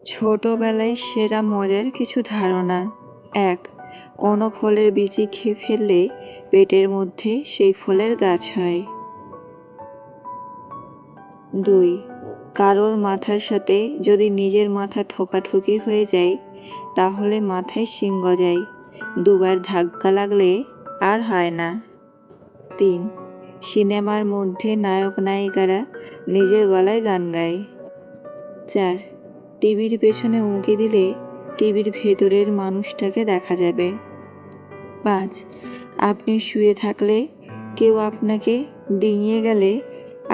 ছোটবেলায় সেরা মজার কিছু ধারণা। ১. কোনো ফলের বিচি খেয়ে ফেললে পেটের মধ্যে সেই ফলের গাছ হয়। ২. কারোর মাথার সাথে যদি নিজের মাথা ঠোকাঠুকি হয়ে যায় তাহলে মাথায় শিং গজায়। দুবার ধাক্কা লাগলে আর হয় না। ৩. সিনেমার মধ্যে নায়ক নায়িকারা নিজের গলায় গান গায়। ৪. টিভির পেছনে উঁকি দিলে টিভির ভেতরের মানুষটাকে দেখা যাবে। ৫. আপনি শুয়ে থাকলে কেউ আপনাকে ডিঙিয়ে গেলে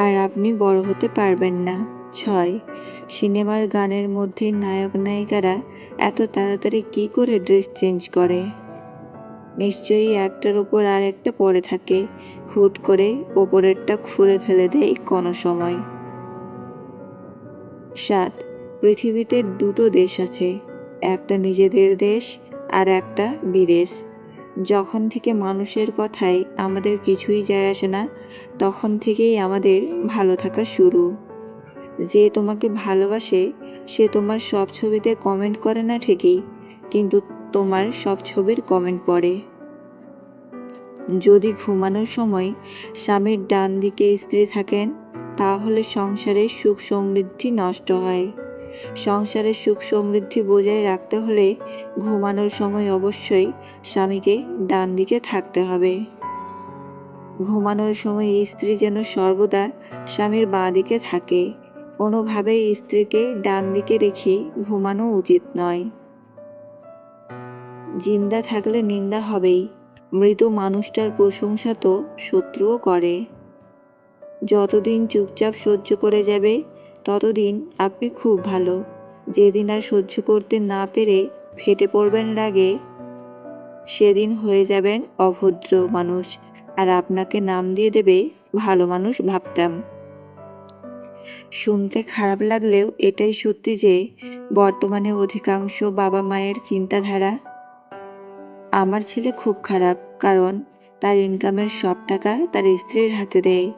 আর আপনি বড় হতে পারবেন না। ৬. সিনেমার গানের মধ্যে নায়ক নায়িকারা এত তাড়াতাড়ি কী করে ড্রেস চেঞ্জ করে? নিশ্চয়ই একটার উপর আরেকটা পরে থাকে, হুট করে ওপরেরটা খুলে ফেলে দেয় কোনো সময়। ৭. পৃথিবীতে দুটো দেশ আছে, একটা নিজেদের দেশ আর একটা বিদেশ। যখন থেকে মানুষের কথায় আমাদের কিছুই যায় আসে না, তখন থেকেই আমাদের ভালো থাকা শুরু। যে তোমাকে ভালোবাসে সে তোমার সব ছবিতে কমেন্ট করে না ঠিকই, কিন্তু তোমার সব ছবির কমেন্ট পড়ে। যদি ঘুমানোর সময় স্বামীর ডান দিকে স্ত্রী থাকেন তাহলে সংসারের সুখ সমৃদ্ধি নষ্ট হয়। সংসারের সুখ সমৃদ্ধি বজায় রাখতে হলে ঘুমানোর সময় অবশ্যই স্বামীকে ডান দিকে থাকতে হবে। ঘুমানোর সময় স্ত্রী যেন সর্বদা স্বামীর বাঁ দিকে থাকে। কোনোভাবেই স্ত্রীকে ডান দিকে রেখে ঘুমানো উচিত নয়। জিন্দা থাকলে নিন্দা হবেই, মৃত মানুষটার প্রশংসা তো শত্রুও করে। যতদিন চুপচাপ সহ্য করে যাবে ততদিন আপনি খুব ভালো। যেদিন আর সহ্য করতে না পেরে ফেটে পড়বেন রাগে, সেদিন হয়ে যাবেন অভদ্র মানুষ, আর আপনাকে নাম দিয়ে দেবে ভালো মানুষ ভাবতাম। শুনতে খারাপ লাগলেও এটাই সত্যি যে বর্তমানে অধিকাংশ বাবা মায়ের চিন্তাধারা, আমার ছেলে খুব খারাপ কারণ তার ইনকামের সব টাকা তার স্ত্রীর হাতে দেয়,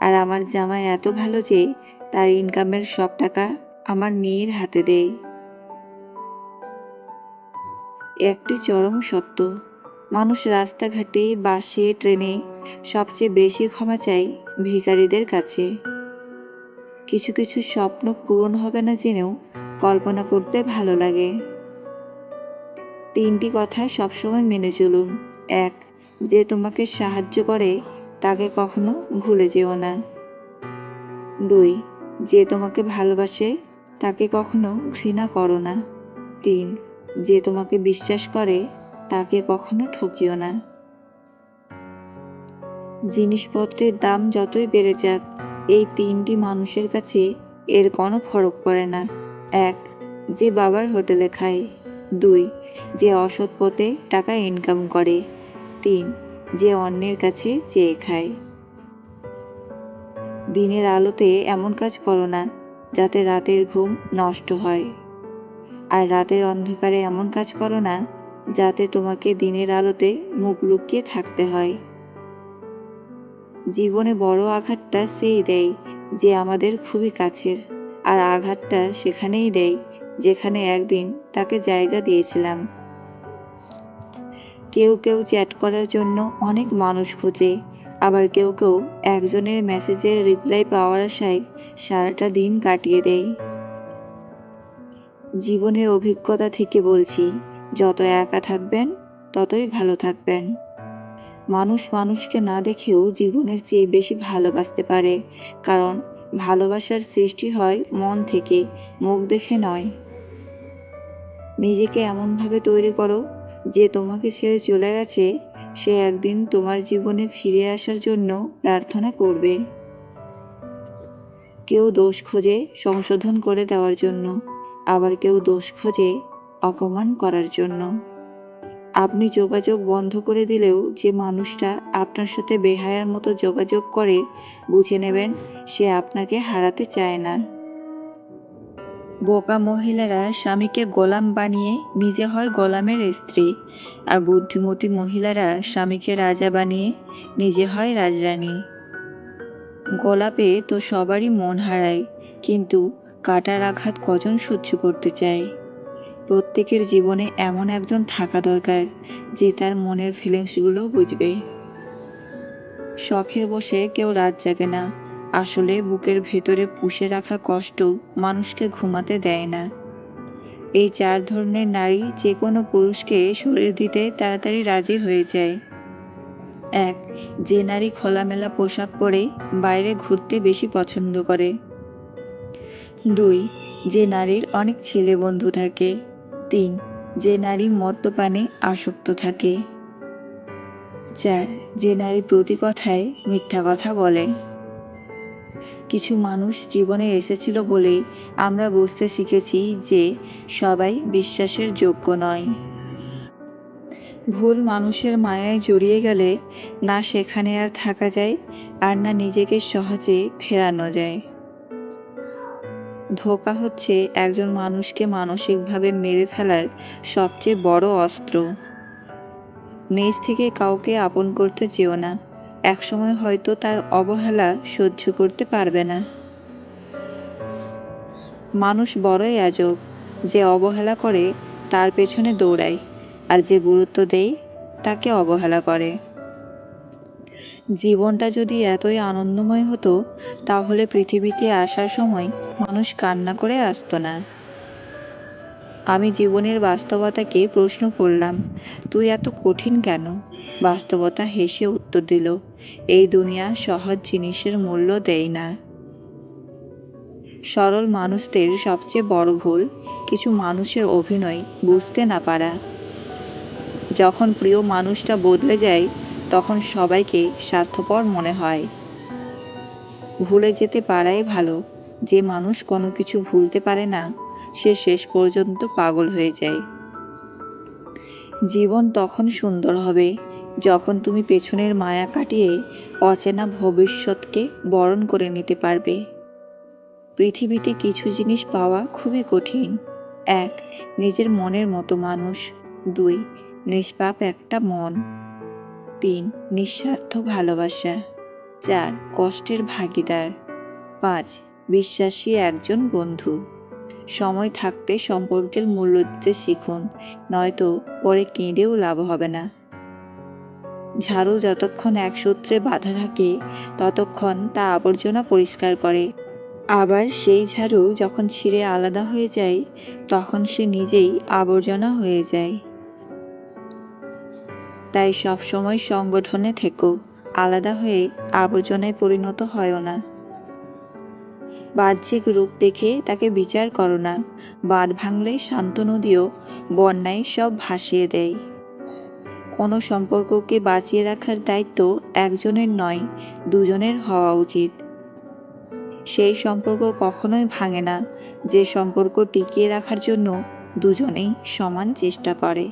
আর আমার জামাই এত ভালো যে তার ইনকামের সব টাকা আমার মেয়ের হাতে দেয়। একটি চরম সত্য, মানুষ রাস্তাঘাটে বাসে ট্রেনে সবচেয়ে বেশি ক্ষমা চায় ভিখারিদের কাছে। কিছু কিছু স্বপ্ন পূরণ হবে না জেনেও কল্পনা করতে ভালো লাগে। 3টি কথা সবসময় মেনে চলুন। 1. যে তোমাকে সাহায্য করে তাকে কখনো ভুলে যেও না। 2. যে তোমাকে ভালোবাসে তাকে কখনো ঘৃণা করো না। 3. যে তোমাকে বিশ্বাস করে তাকে কখনো ঠকিও না। জিনিসপত্রের দাম যতই বেড়ে যাক, এই 3টি মানুষের কাছে এর কোনো ফরক পড়ে না। 1. যে বাবার হোটেলে খায়। 2. যে অসৎ পথে টাকা ইনকাম করে। 3. যে অন্যের কাছে চেয়ে খায়। দিনের আলোতে এমন কাজ করো না যাতে রাতের ঘুম নষ্ট হয়, আর রাতের অন্ধকারে এমন কাজ করো না যাতে তোমাকে দিনের আলোতে মুখ লুকিয়ে থাকতে হয়। জীবনে বড় আঘাতটা সেই দেয় যে আমাদের খুবই কাছের, আর আঘাতটা সেখানেই দেয় যেখানে একদিন তাকে জায়গা দিয়েছিলাম। কেউ কেউ চ্যাট করার জন্য অনেক মানুষ খোঁজে, আবার কেউ কেউ একজনের মেসেজের রিপ্লাই পাওয়ার আশায় সারাটা দিন কাটিয়ে দেয়। জীবনের অভিজ্ঞতা থেকে বলছি, যত একা থাকবেন ততই ভালো থাকবেন। মানুষ মানুষকে না দেখেও জীবনের চেয়ে বেশি ভালোবাসতে পারে, কারণ ভালোবাসার সৃষ্টি হয় মন থেকে, মুখ দেখে নয়। নিজেকে এমনভাবে তৈরি করো যে তোমাকে ছেড়ে চলে গেছে সে একদিন তোমার জীবনে ফিরে আসার জন্য প্রার্থনা করবে। কেউ দোষ খোঁজে সংশোধন করে দেওয়ার জন্য, আবার কেউ দোষ খোঁজে অপমান করার জন্য। আপনি যোগাযোগ বন্ধ করে দিলেও যে মানুষটা আপনার সাথে বেহায়ার মতো যোগাযোগ করে, বুঝে নেবেন সে আপনাকে হারাতে চায় না। বোকা মহিলারা স্বামীকে গোলাম বানিয়ে নিজে হয় গোলামের স্ত্রী, আর বুদ্ধিমতী মহিলারা স্বামীকে রাজা বানিয়ে নিজে হয় রাজরানী। গোলাপে তো সবারই মন হারায়, কিন্তু কাটার আঘাত কজন সহ্য করতে চায়? প্রত্যেকের জীবনে এমন একজন থাকা দরকার যে তার মনের ফিলিংসগুলো বুঝবে। শখের বসে কেউ রাত জাগে না, আসলে বুকের ভেতরে পুষে রাখা কষ্ট মানুষকে ঘুমাতে দেয় না। এই 4 ধরনের নারী যে কোনো পুরুষকে শরীর দিতে তাড়াতাড়ি রাজি হয়ে যায়। 1. যে নারী খোলামেলা পোশাক পরে বাইরে ঘুরতে বেশি পছন্দ করে। 2. যে নারীর অনেক ছেলে বন্ধু থাকে। 3. যে নারী মদ্যপানে আসক্ত থাকে। 4. যে নারী প্রতি কথায় মিথ্যা কথা বলে। কিছু মানুষ জীবনে এসেছিল বলেই আমরা বুঝতে শিখেছি যে সবাই বিশ্বাসের যোগ্য নয়। ভুল মানুষের মায়ায় জড়িয়ে গেলে না সেখানে আর থাকা যায়, আর না নিজেকে সহজে ফেরানো যায়। ধোঁকা হচ্ছে একজন মানুষকে মানসিকভাবে মেরে ফেলার সবচেয়ে বড় অস্ত্র। নিজ থেকে কাউকে আপন করতে চেও না, একসময় হয়তো তার অবহেলা সহ্য করতে পারবে না। মানুষ বড়ই আজব, যে অবহেলা করে তার পেছনে দৌড়ায়, আর যে গুরুত্ব দেয় তাকে অবহেলা করে। জীবনটা যদি এতই আনন্দময় হতো তাহলে পৃথিবীতে আসার সময় মানুষ কান্না করে আসতো না। আমি জীবনের বাস্তবতাকে প্রশ্ন করলাম, তুই এত কঠিন কেন? বাস্তবতা হেসে উত্তর দিল, এই দুনিয়া সহজ জিনিসের মূল্য দেয় না। সরল মানুষদের সবচেয়ে বড় ভুল কিছু মানুষের অভিনয় বুঝতে না পারা। যখন প্রিয় মানুষটা বদলে যায় তখন সবাইকে স্বার্থপর মনে হয়। ভুলে যেতে পারাই ভালো। যে মানুষ কোনো কিছু ভুলতে পারে না সে শেষ পর্যন্ত পাগল হয়ে যায়। জীবন তখন সুন্দর হবে যখন তুমি পেছনের মায়া কাটিয়ে অচেনা ভবিষ্যৎকে বরণ করে নিতে পারবে। পৃথিবীতে কিছু জিনিস পাওয়া খুবই কঠিন। 1. নিজের মনের মতো মানুষ। 2. নিষ্পাপ একটা মন। 3. নিঃস্বার্থ ভালোবাসা। 4. কষ্টের ভাগিদার। 5. বিশ্বাসী একজন বন্ধু। সময় থাকতে সম্পর্কের মূল্য দিতে শিখুন, নয়তো পরে কেঁদেও লাভ হবে না। ঝাড়ু যতক্ষণ এক সূত্রে বাঁধা থাকে ততক্ষণ তা আবর্জনা পরিষ্কার করে, আবার সেই ঝাড়ু যখন ছিঁড়ে আলাদা হয়ে যায় তখন সে নিজেই আবর্জনা হয়ে যায়। তাই সবসময় সংগঠনে থেকো, আলাদা হয়ে আবর্জনায় পরিণত হয় না। বাহ্যিক রূপ দেখে তাকে বিচার করো না, বাঁধ ভাঙলে শান্ত নদীও বন্যায় সব ভাসিয়ে দেয়। কোনো সম্পর্ককে বাঁচিয়ে রাখার দায়িত্ব একজনের নয়, দুজনের হওয়া উচিত। সেই সম্পর্ক কখনোই ভাঙে না যে সম্পর্ক টিকিয়ে রাখার জন্য দুজনেই সমান চেষ্টা করে।